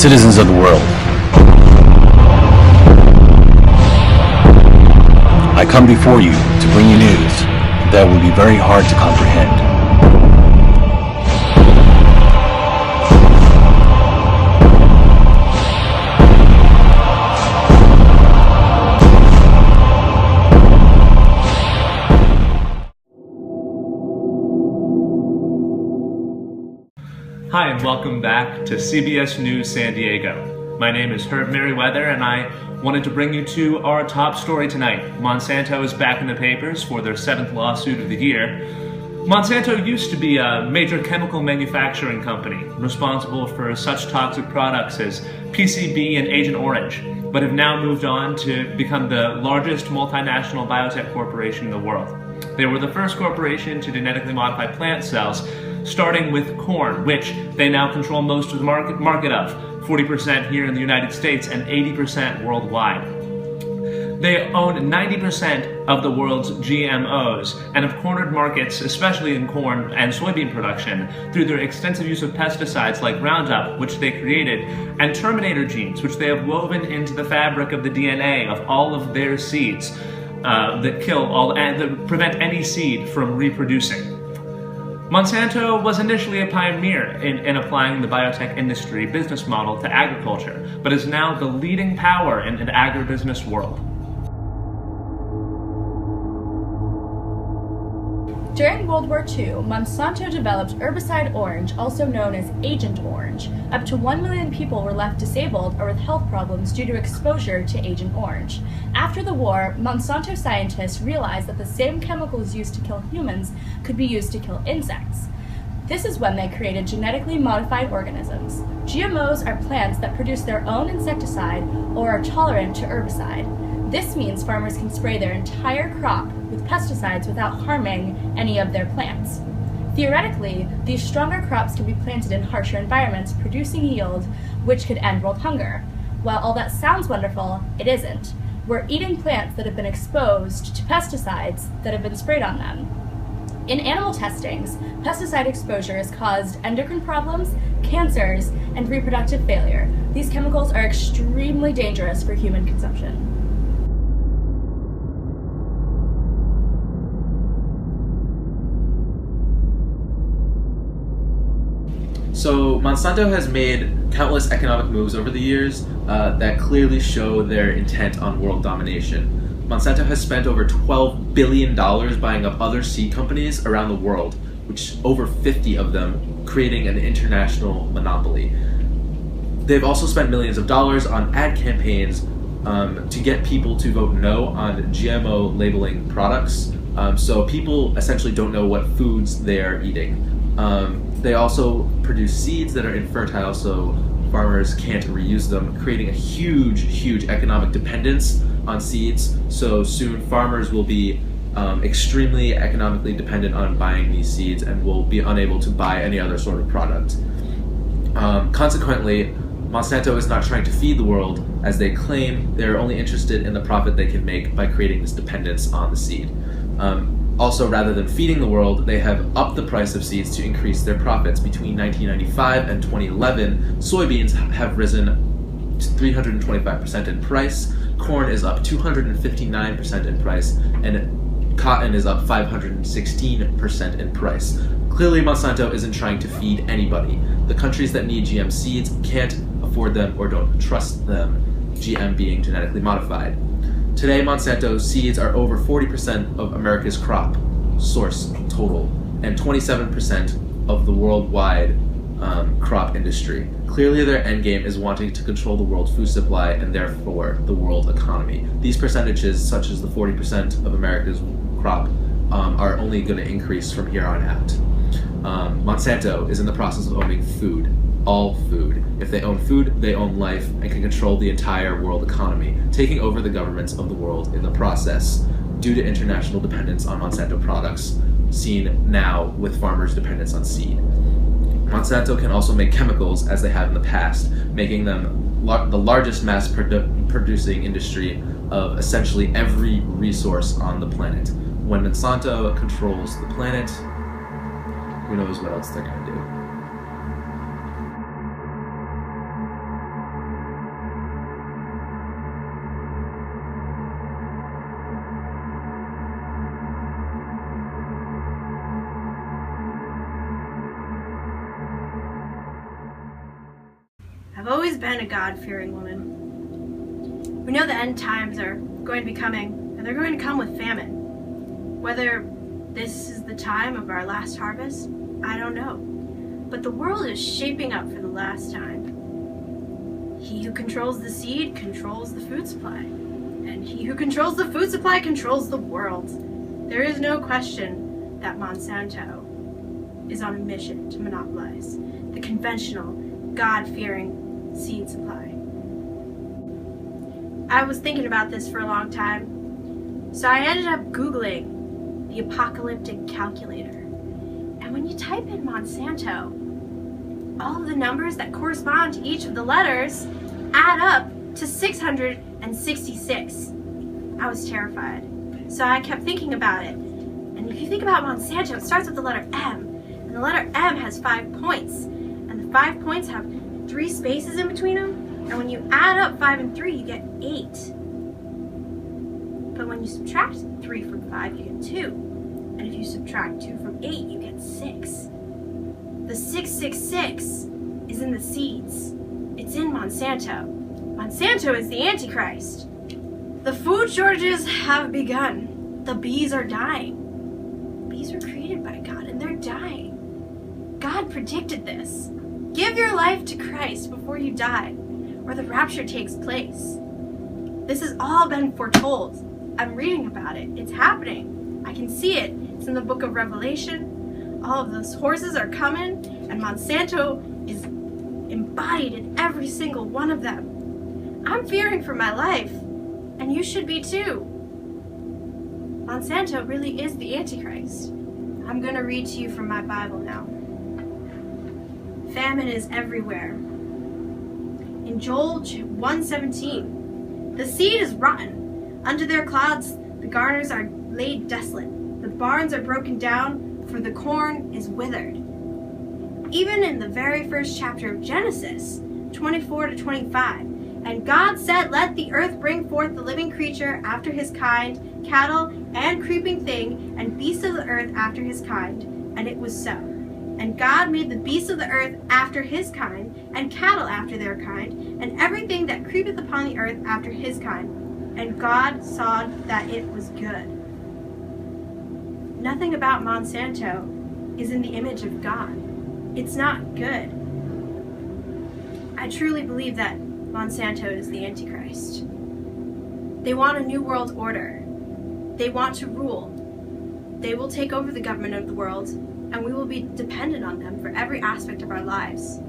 citizens of the world. I come before you to bring you news that will be very hard to comprehend. Hi, and welcome back to CBS News San Diego. My name is Herb Merriweather, and I wanted to bring you to our top story tonight. Monsanto is back in the papers for their 7th lawsuit of the year. Monsanto used to be a major chemical manufacturing company responsible for such toxic products as PCB and Agent Orange, but have now moved on to become the largest multinational biotech corporation in the world. They were the first corporation to genetically modify plant cells, starting with corn, which they now control most of the market of, 40% here in the United States and 80% worldwide. They own 90% of the world's GMOs and have cornered markets, especially in corn and soybean production, through their extensive use of pesticides like Roundup, which they created, and Terminator genes, which they have woven into the fabric of the DNA of all of their seeds that kill all and that prevent any seed from reproducing. Monsanto was initially a pioneer in applying the biotech industry business model to agriculture, but is now the leading power in the agribusiness world. During World War II, Monsanto developed herbicide Orange, also known as Agent Orange. Up to 1 million people were left disabled or with health problems due to exposure to Agent Orange. After the war, Monsanto scientists realized that the same chemicals used to kill humans could be used to kill insects. This is when they created genetically modified organisms. GMOs are plants that produce their own insecticide or are tolerant to herbicide. This means farmers can spray their entire crop with pesticides without harming any of their plants. Theoretically, these stronger crops can be planted in harsher environments, producing yield which could end world hunger. While all that sounds wonderful, it isn't. We're eating plants that have been exposed to pesticides that have been sprayed on them. In animal testings, pesticide exposure has caused endocrine problems, cancers, and reproductive failure. These chemicals are extremely dangerous for human consumption. So Monsanto has made countless economic moves over the years that clearly show their intent on world domination. Monsanto has spent over $12 billion buying up other seed companies around the world, which over 50 of them, creating an international monopoly. They've also spent millions of dollars on ad campaigns to get people to vote no on GMO labeling products, so people essentially don't know what foods they're eating. They also produce seeds that are infertile, so farmers can't reuse them, creating a huge economic dependence on seeds. So soon farmers will be extremely economically dependent on buying these seeds and will be unable to buy any other sort of product. Consequently, Monsanto is not trying to feed the world, as they claim. They're only interested in the profit they can make by creating this dependence on the seed. Also, rather than feeding the world, they have upped the price of seeds to increase their profits. Between 1995 and 2011, soybeans have risen to 325% in price, corn is up 259% in price, and cotton is up 516% in price. Clearly, Monsanto isn't trying to feed anybody. The countries that need GM seeds can't afford them or don't trust them, GM being genetically modified. Today, Monsanto seeds are over 40% of America's crop source total, and 27% of the worldwide crop industry. Clearly, their endgame is wanting to control the world food supply and therefore the world economy. These percentages, such as the 40% of America's crop, are only going to increase from here on out. Monsanto is in the process of owning food. All food. If they own food, they own life and can control the entire world economy, taking over the governments of the world in the process, due to international dependence on Monsanto products, seen now with farmers' dependence on seed. Monsanto can also make chemicals, as they have in the past, making them the largest mass producing industry of essentially every resource on the planet. When Monsanto controls the planet, who knows what else they're going to do. I've always been a God-fearing woman. We know the end times are going to be coming, and they're going to come with famine. Whether this is the time of our last harvest, I don't know. But the world is shaping up for the last time. He who controls the seed controls the food supply, and he who controls the food supply controls the world. There is no question that Monsanto is on a mission to monopolize the conventional, God-fearing seed supply. I was thinking about this for a long time, so I ended up Googling the Apocalyptic Calculator. And when you type in Monsanto, all of the numbers that correspond to each of the letters add up to 666. I was terrified, so I kept thinking about it. And if you think about Monsanto, it starts with the letter M, and the letter M has 5 points, and the 5 points have 3 spaces in between them, and when you add up 5 and 3, you get 8. But when you subtract 3 from 5, you get 2. And if you subtract 2 from 8, you get 6. The 666 is in the seeds. It's in Monsanto. Monsanto is the Antichrist. The food shortages have begun. The bees are dying. Bees were created by God, and they're dying. God predicted this. Give your life to Christ before you die, or the rapture takes place. This has all been foretold. I'm reading about it. It's happening. I can see it. It's in the book of Revelation. All of those horses are coming, and Monsanto is embodied in every single one of them. I'm fearing for my life, and you should be too. Monsanto really is the Antichrist. I'm going to read to you from my Bible now. Famine is everywhere. In Joel 1:17, the seed is rotten. Under their clouds, the garners are laid desolate. The barns are broken down, for the corn is withered. Even in the very first chapter of Genesis, 24-25, and God said, let the earth bring forth the living creature after his kind, cattle and creeping thing, and beasts of the earth after his kind. And it was so. And God made the beasts of the earth after his kind, and cattle after their kind, and everything that creepeth upon the earth after his kind. And God saw that it was good. Nothing about Monsanto is in the image of God. It's not good. I truly believe that Monsanto is the Antichrist. They want a new world order. They want to rule. They will take over the government of the world, and we will be dependent on them for every aspect of our lives,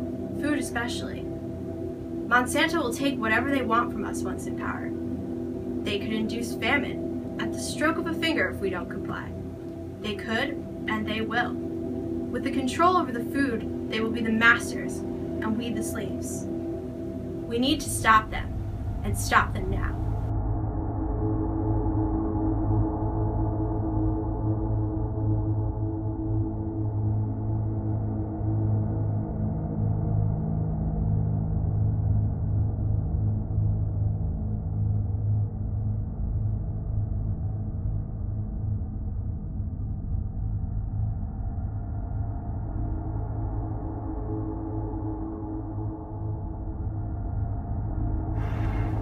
food especially. Monsanto will take whatever they want from us once in power. They could induce famine at the stroke of a finger if we don't comply. They could, and they will. With the control over the food, they will be the masters, and we the slaves. We need to stop them, and stop them now.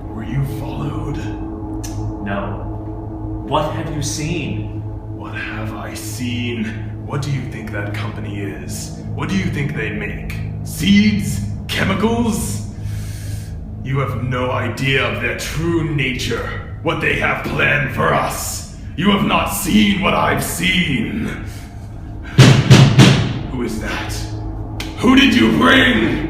Were you followed? No. What have you seen? What have I seen? What do you think that company is? What do you think they make? Seeds? Chemicals? You have no idea of their true nature, what they have planned for us. You have not seen what I've seen. Who is that? Who did you bring?